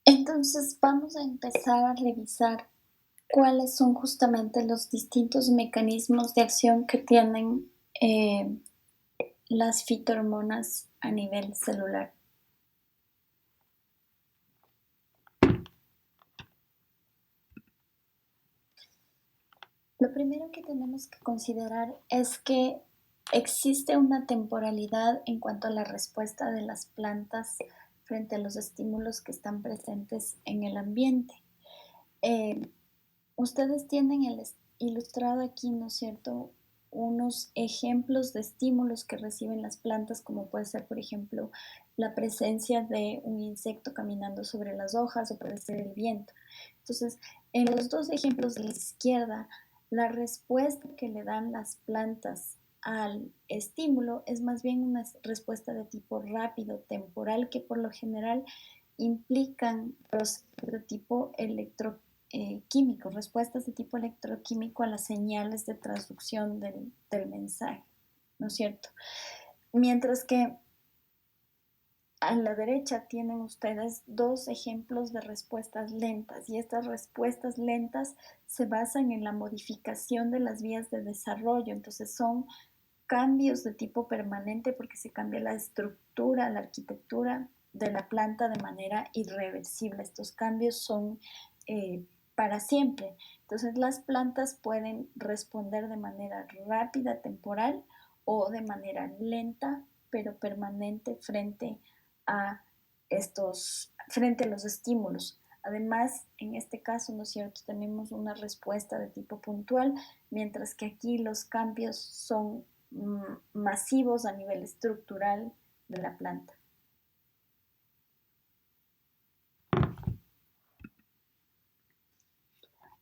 Entonces vamos a empezar a revisar cuáles son justamente los distintos mecanismos de acción que tienen las fitohormonas a nivel celular. Lo primero que tenemos que considerar es que existe una temporalidad en cuanto a la respuesta de las plantas frente a los estímulos que están presentes en el ambiente. Eh, Ustedes tienen ilustrado aquí, ¿no es cierto?, unos ejemplos de estímulos que reciben las plantas, como puede ser, por ejemplo, la presencia de un insecto caminando sobre las hojas o puede ser el viento. Entonces, en los dos ejemplos de la izquierda, la respuesta que le dan las plantas al estímulo es más bien una respuesta de tipo rápido, temporal, que por lo general implican procesos de tipo químico, respuestas de tipo electroquímico a las señales de transducción del mensaje, ¿no es cierto? Mientras que a la derecha tienen ustedes dos ejemplos de respuestas lentas y estas respuestas lentas se basan en la modificación de las vías de desarrollo, entonces son cambios de tipo permanente porque se cambia la estructura, la arquitectura de la planta de manera irreversible. Estos cambios son para siempre. Entonces las plantas pueden responder de manera rápida, temporal, o de manera lenta, pero permanente frente a los estímulos. Además, en este caso, ¿no es cierto?, tenemos una respuesta de tipo puntual, mientras que aquí los cambios son masivos a nivel estructural de la planta.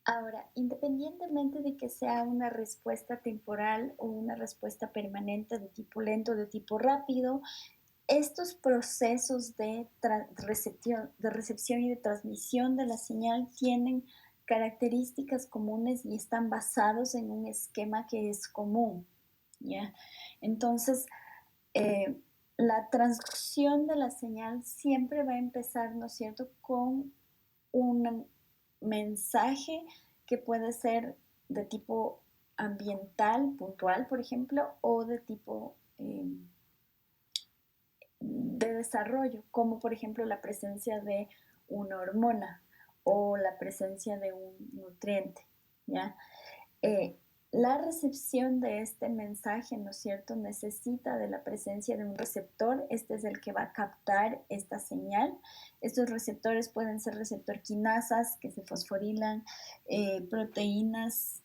Ahora, independientemente de que sea una respuesta temporal o una respuesta permanente de tipo lento o de tipo rápido, estos procesos de recepción y de transmisión de la señal tienen características comunes y están basados en un esquema que es común, ¿ya? Entonces, eh, la transducción de la señal siempre va a empezar, ¿no es cierto?, con un mensaje que puede ser de tipo ambiental, puntual, por ejemplo, o de tipo de desarrollo, como por ejemplo la presencia de una hormona o la presencia de un nutriente, ¿ya? Eh, la recepción de este mensaje, ¿no es cierto?, necesita de la presencia de un receptor. Este es el que va a captar esta señal. Estos receptores pueden ser receptor quinasas que se fosforilan, proteínas,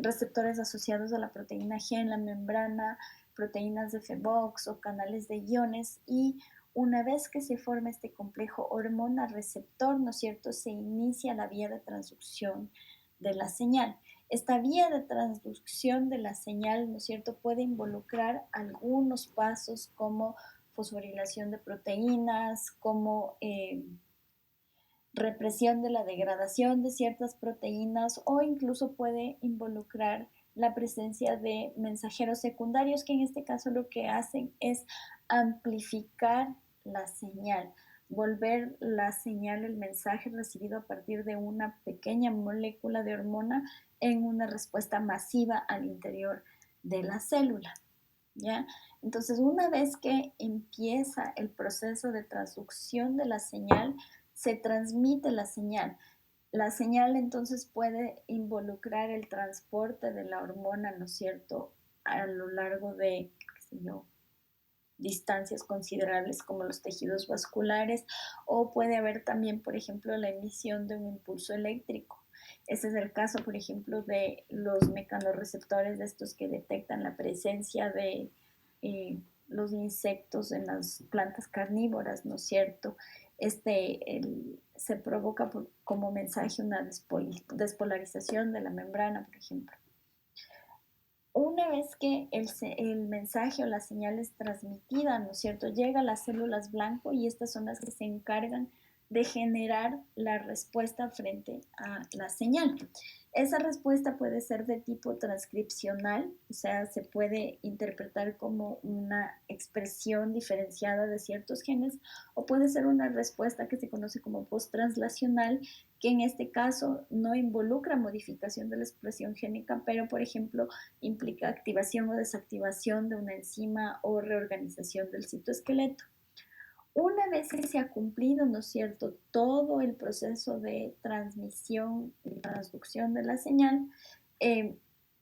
receptores asociados a la proteína G en la membrana, proteínas de Febox o canales de iones, y una vez que se forma este complejo hormona-receptor, ¿no es cierto?, se inicia la vía de transducción de la señal. Esta vía de transducción de la señal, ¿no es cierto?, puede involucrar algunos pasos como fosforilación de proteínas, como represión de la degradación de ciertas proteínas, o incluso puede involucrar la presencia de mensajeros secundarios que en este caso lo que hacen es amplificar la señal, volver la señal, el mensaje recibido a partir de una pequeña molécula de hormona en una respuesta masiva al interior de la célula, ¿ya? Entonces, una vez que empieza el proceso de transducción de la señal, se transmite la señal. La señal entonces puede involucrar el transporte de la hormona, ¿no es cierto?, a lo largo de, qué sé yo, distancias considerables como los tejidos vasculares, o puede haber también, por ejemplo, la emisión de un impulso eléctrico. Ese es el caso, por ejemplo, de los mecanorreceptores, de estos que detectan la presencia de los insectos en las plantas carnívoras, ¿no es cierto? Se provoca como mensaje una despolarización de la membrana, por ejemplo. Una vez que el mensaje o la señal es transmitida, ¿no es cierto?, llega a las células blanco y estas son las que se encargan de generar la respuesta frente a la señal. Esa respuesta puede ser de tipo transcripcional, o sea, se puede interpretar como una expresión diferenciada de ciertos genes, o puede ser una respuesta que se conoce como posttranslacional, que en este caso no involucra modificación de la expresión génica, pero por ejemplo implica activación o desactivación de una enzima o reorganización del citoesqueleto. Una vez que se ha cumplido, ¿no es cierto?, todo el proceso de transmisión y transducción de la señal, eh,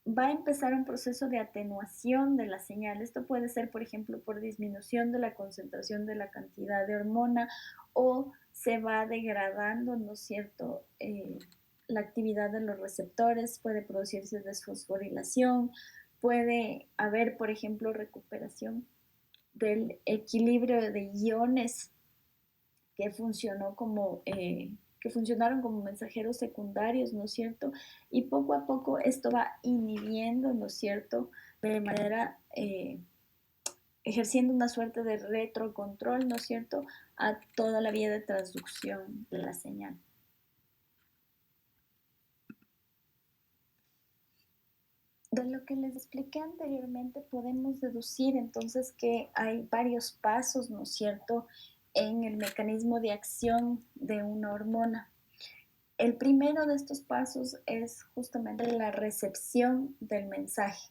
va a empezar un proceso de atenuación de la señal. Esto puede ser, por ejemplo, por disminución de la concentración de la cantidad de hormona, o se va degradando, ¿no es cierto?, la actividad de los receptores, puede producirse desfosforilación, puede haber, por ejemplo, recuperación del equilibrio de iones que funcionó como que funcionaron como mensajeros secundarios, ¿no es cierto? Y poco a poco esto va inhibiendo, ¿no es cierto?, de manera ejerciendo una suerte de retrocontrol, ¿no es cierto?, a toda la vía de transducción de la señal. De lo que les expliqué anteriormente podemos deducir entonces que hay varios pasos, ¿no es cierto?, en el mecanismo de acción de una hormona. El primero de estos pasos es justamente la recepción del mensaje.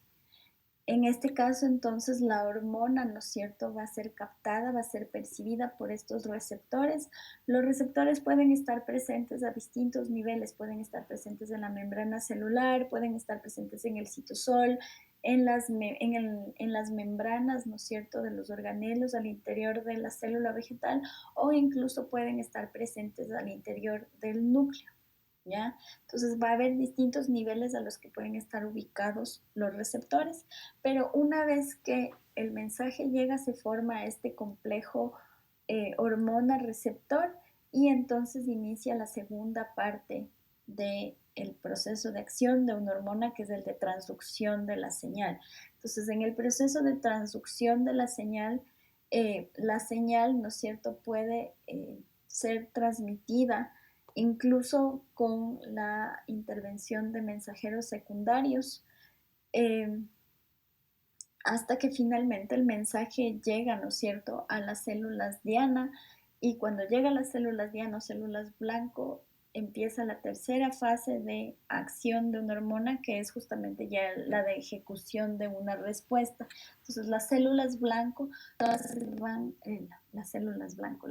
En este caso, entonces, la hormona, ¿no es cierto?, va a ser captada, va a ser percibida por estos receptores. Los receptores pueden estar presentes a distintos niveles, pueden estar presentes en la membrana celular, pueden estar presentes en el citosol, en las membranas, ¿no es cierto?, de los organelos al interior de la célula vegetal, o incluso pueden estar presentes al interior del núcleo. ¿Ya? Entonces va a haber distintos niveles a los que pueden estar ubicados los receptores, pero una vez que el mensaje llega se forma este complejo hormona-receptor, y entonces inicia la segunda parte del proceso de acción de una hormona, que es el de transducción de la señal. Entonces, en el proceso de transducción de la señal, ¿no es cierto?, puede ser transmitida incluso con la intervención de mensajeros secundarios, eh, hasta que finalmente el mensaje llega, ¿no es cierto?, a las células diana, y cuando llega a las células diana o células blanco, empieza la tercera fase de acción de una hormona, que es justamente ya la de ejecución de una respuesta. Entonces las células blanco, todas van, las células blanco,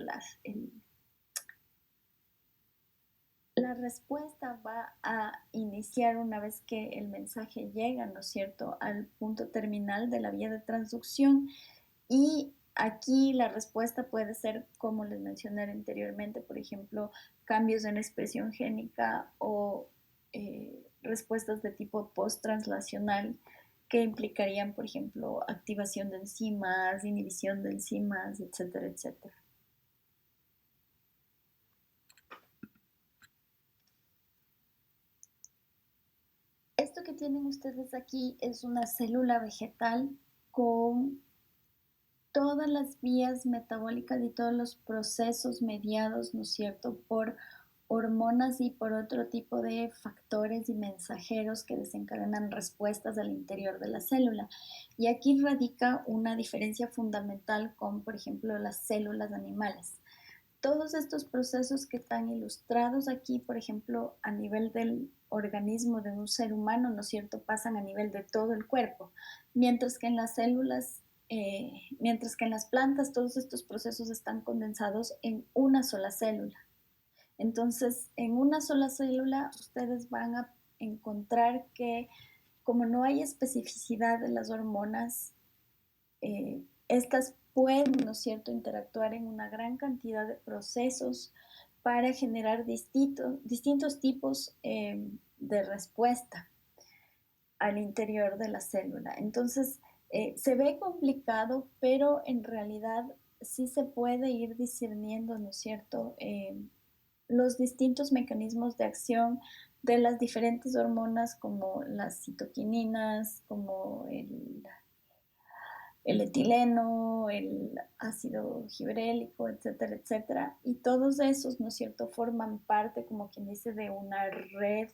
la respuesta va a iniciar una vez que el mensaje llega, ¿no es cierto?, al punto terminal de la vía de transducción, y aquí la respuesta puede ser, como les mencioné anteriormente, por ejemplo, cambios en la expresión génica, o respuestas de tipo post-translacional, que implicarían, por ejemplo, activación de enzimas, inhibición de enzimas, etcétera, etcétera. Esto que tienen ustedes aquí es una célula vegetal con todas las vías metabólicas y todos los procesos mediados, ¿no es cierto?, por hormonas y por otro tipo de factores y mensajeros que desencadenan respuestas al interior de la célula. Y aquí radica una diferencia fundamental con, por ejemplo, las células animales. Todos estos procesos que están ilustrados aquí, por ejemplo, a nivel del organismo de un ser humano, ¿no es cierto?, pasan a nivel de todo el cuerpo, mientras que en las células, mientras que en las plantas todos estos procesos están condensados en una sola célula. Entonces, en una sola célula ustedes van a encontrar que, como no hay especificidad de las hormonas, estas pueden, ¿no es cierto?, interactuar en una gran cantidad de procesos para generar distintos tipos de respuesta al interior de la célula. Entonces, se ve complicado, pero en realidad sí se puede ir discerniendo, ¿no es cierto?, los distintos mecanismos de acción de las diferentes hormonas, como las citoquininas, como el etileno, el ácido gibrélico, etcétera, etcétera. Y todos esos, ¿no es cierto?, forman parte, como quien dice, de una red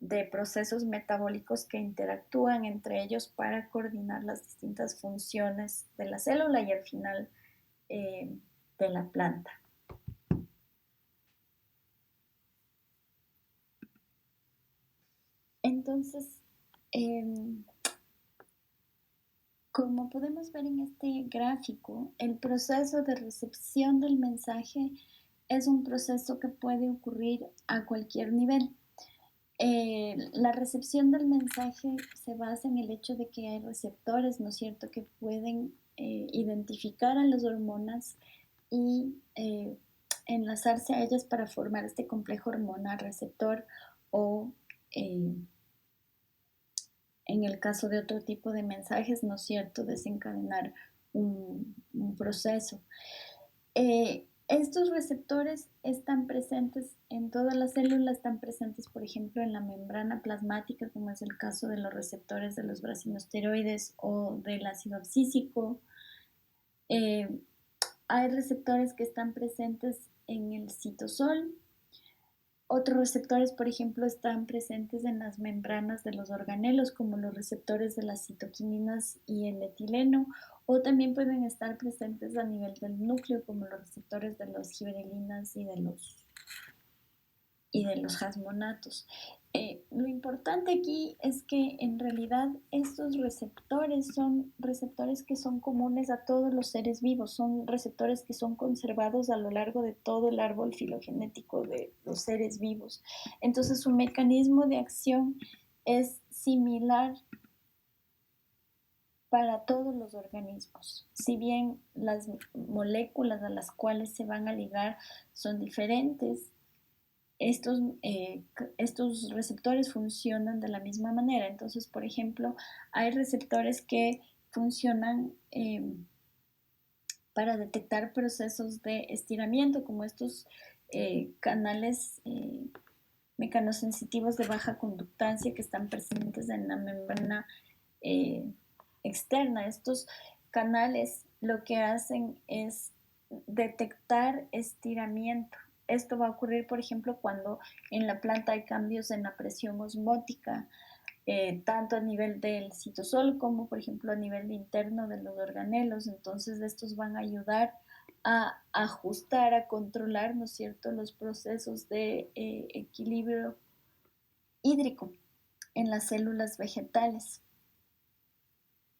de procesos metabólicos que interactúan entre ellos para coordinar las distintas funciones de la célula y al final de la planta. Entonces, como podemos ver en este gráfico, el proceso de recepción del mensaje es un proceso que puede ocurrir a cualquier nivel. La recepción del mensaje se basa en el hecho de que hay receptores, ¿no es cierto?, que pueden identificar a las hormonas y enlazarse a ellas para formar este complejo hormona receptor o en el caso de otro tipo de mensajes, ¿no es cierto?, desencadenar un proceso. Estos receptores están presentes en todas las células, están presentes, por ejemplo, en la membrana plasmática, como es el caso de los receptores de los brasinosteroides o del ácido abscísico. Hay receptores que están presentes en el citosol. Otros receptores, por ejemplo, están presentes en las membranas de los organelos, como los receptores de las citoquininas y el etileno, o también pueden estar presentes a nivel del núcleo, como los receptores de las giberelinas y de los jasmonatos. Lo importante aquí es que en realidad estos receptores son receptores que son comunes a todos los seres vivos, son receptores que son conservados a lo largo de todo el árbol filogenético de los seres vivos. Entonces su mecanismo de acción es similar para todos los organismos. Si bien las moléculas a las cuales se van a ligar son diferentes, estos receptores funcionan de la misma manera. Entonces, por ejemplo, hay receptores que funcionan para detectar procesos de estiramiento, como estos canales mecanosensitivos de baja conductancia que están presentes en la membrana externa. Estos canales lo que hacen es detectar estiramiento. Esto va a ocurrir, por ejemplo, cuando en la planta hay cambios en la presión osmótica, tanto a nivel del citosol como, por ejemplo, a nivel interno de los organelos. Entonces, estos van a ayudar a ajustar, a controlar, ¿no es cierto?, los procesos de equilibrio hídrico en las células vegetales.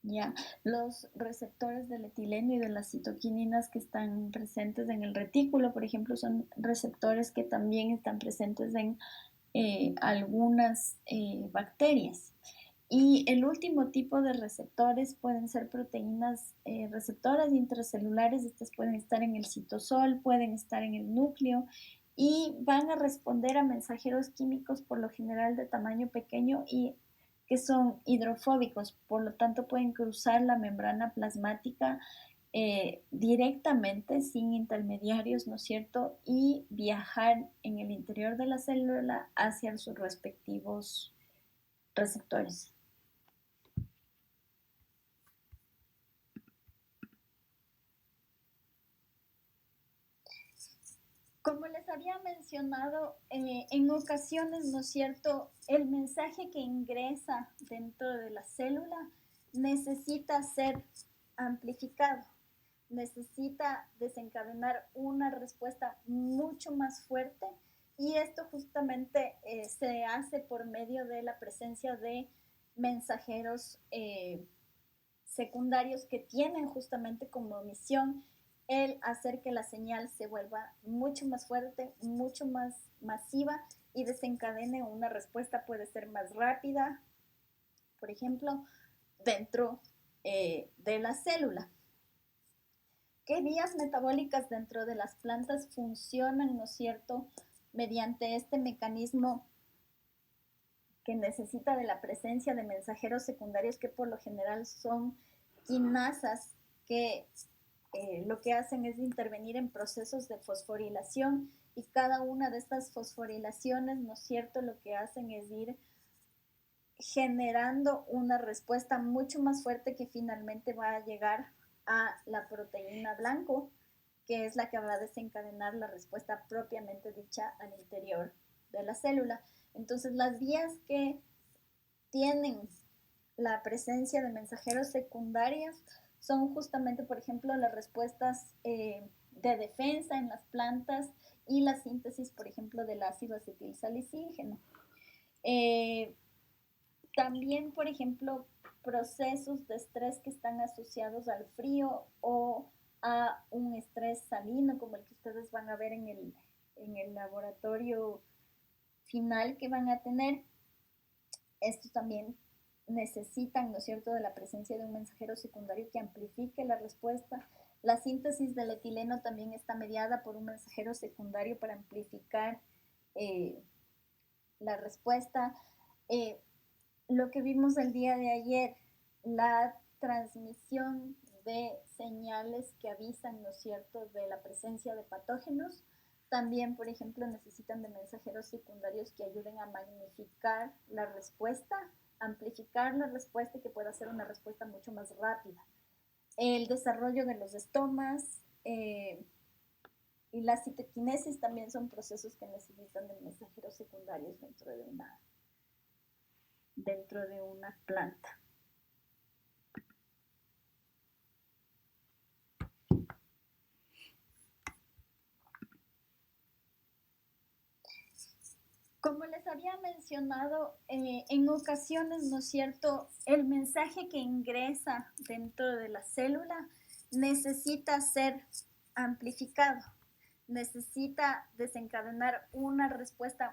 Ya, los receptores del etileno y de las citoquininas que están presentes en el retículo, por ejemplo, son receptores que también están presentes en algunas bacterias. Y el último tipo de receptores pueden ser proteínas receptoras intracelulares. Estas pueden estar en el citosol, pueden estar en el núcleo y van a responder a mensajeros químicos por lo general de tamaño pequeño y que son hidrofóbicos, por lo tanto pueden cruzar la membrana plasmática directamente sin intermediarios, ¿no es cierto? Y viajar en el interior de la célula hacia sus respectivos receptores. Como les había mencionado, en ocasiones, ¿no es cierto?, el mensaje que ingresa dentro de la célula necesita ser amplificado, necesita desencadenar una respuesta mucho más fuerte y esto justamente se hace por medio de la presencia de mensajeros secundarios que tienen justamente como misión el hacer que la señal se vuelva mucho más fuerte, mucho más masiva y desencadene una respuesta, puede ser más rápida, por ejemplo, dentro de la célula. ¿Qué vías metabólicas dentro de las plantas funcionan, ¿no es cierto?, mediante este mecanismo que necesita de la presencia de mensajeros secundarios que por lo general son quinasas que lo que hacen es intervenir en procesos de fosforilación y cada una de estas fosforilaciones, ¿no es cierto?, lo que hacen es ir generando una respuesta mucho más fuerte que finalmente va a llegar a la proteína blanco, que es la que va a desencadenar la respuesta propiamente dicha al interior de la célula. Entonces, las vías que tienen la presencia de mensajeros secundarios son justamente, por ejemplo, las respuestas de defensa en las plantas y la síntesis, por ejemplo, del ácido acetilsalicígeno. También, por ejemplo, procesos de estrés que están asociados al frío o a un estrés salino, como el que ustedes van a ver en el laboratorio final que van a tener. Estos también necesitan, ¿no es cierto?, de la presencia de un mensajero secundario que amplifique la respuesta. La síntesis del etileno también está mediada por un mensajero secundario para amplificar la respuesta. Lo que vimos el día de ayer, la transmisión de señales que avisan, ¿no es cierto?, de la presencia de patógenos. También, por ejemplo, necesitan de mensajeros secundarios que ayuden a magnificar la respuesta, amplificar la respuesta y que pueda ser una respuesta mucho más rápida. El desarrollo de los estomas y la citoquinesis también son procesos que necesitan de mensajeros secundarios dentro de una planta. Como les había mencionado, en ocasiones, ¿no es cierto?, el mensaje que ingresa dentro de la célula necesita ser amplificado, necesita desencadenar una respuesta